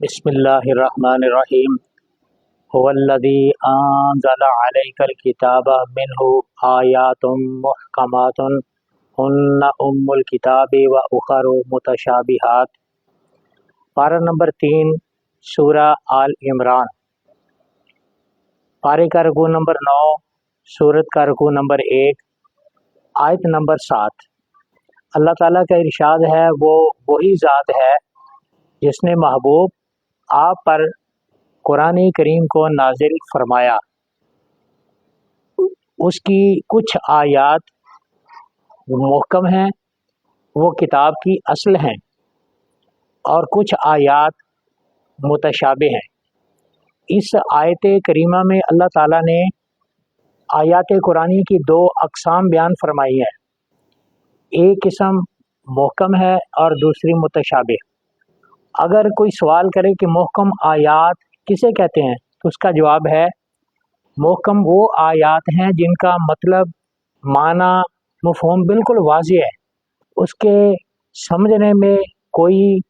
बिस्मिल्लाहिर्रहमानिर्रहीम। हुवल्लज़ी अंज़ला अलैकल किताब मिन्हु आयातुम मुहकमातुन हुन्ना उम्मुल किताबि व उखरु मुतशाबिहात। पारा नंबर 3 सूरा आल इमरान। पारे का रुकू नंबर 9, सूरत का रुकू नंबर 1, आयत नंबर 7। अल्लाह ताला का इरशाद है, वो वही ज़ात है जिसने महबूब आप पर कुरान करीम को नाजिल फरमाया। उसकी कुछ आयात मुहकम हैं, वो किताब की असल हैं, और कुछ आयात मुतशाबे हैं। इस आयत करीमा में अल्लाह ताला ने आयात कुरानी की 2 अक़साम बयान फरमाई हैं। एक किस्म मुहकम है और दूसरी मुतशाबे। अगर कोई सवाल करे कि मुहकम आयात किसे कहते हैं, तो उसका जवाब है, मुहकम वो आयात हैं जिनका मतलब, माना, मफ़हूम बिल्कुल वाज़ेह है, उसके समझने में कोई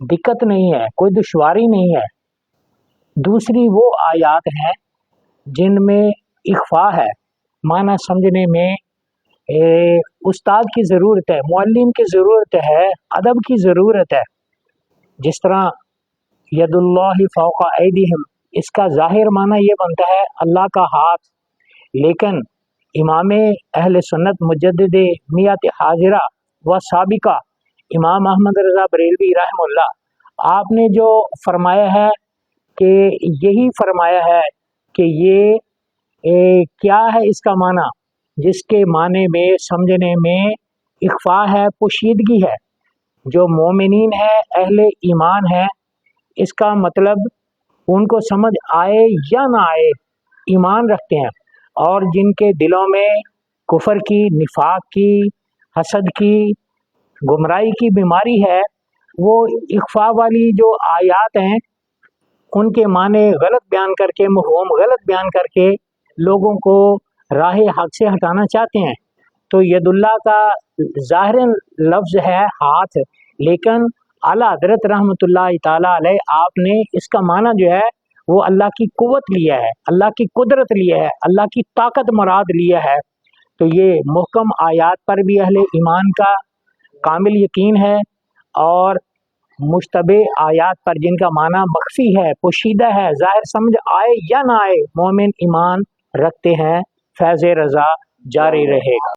दिक्कत नहीं है, कोई दुश्वारी नहीं है। दूसरी वो आयात हैं जिनमें इख्फा है, माना समझने में उस्ताद की ज़रूरत है, मुअल्लिम की ज़रूरत है, अदब की ज़रूरत है। जिस तरह यदुल्लाहि फ़ौक़ा ऐदीहिम, इसका ज़ाहिर माना ये बनता है अल्लाह का हाथ, लेकिन इमाम अहले सुन्नत मुजद्दिद मियात हाजिरा व साबिका इमाम अहमद रज़ा बरेलवी रहमहुल्लाह, आपने जो फरमाया है कि यही फरमाया है कि ये क्या है इसका माना, जिसके माने में समझने में इख्फा है, पोशीदगी है। जो मोमिनीन है, अहले ईमान है, इसका मतलब उनको समझ आए या ना आए, ईमान रखते हैं, और जिनके दिलों में कुफर की, निफाक की, हसद की, गुमराही की बीमारी है, वो इख्फा वाली जो आयात हैं उनके माने गलत बयान करके, मफ़हूम गलत बयान करके लोगों को राह हक से हटाना चाहते हैं। तो यदुल्लाह का ज़ाहिरन लफ्ज़ है हाथ, लेकिन आला हज़रत रहमतुल्लाह ताला अलैह आपने इसका माना जो है वो अल्लाह की कुव्वत लिया है, अल्लाह की कुदरत लिया है, अल्लाह की ताकत मुराद लिया है। तो ये मुहकम आयात पर भी अहले ईमान का कामिल यकीन है, और मुश्तबे आयात पर जिनका माना मख्फी है, पोशीदा है, ज़ाहिर समझ आए या ना आए, मोमिन ईमान रखते हैं। फैज़ रज़ा जारी रहेगा।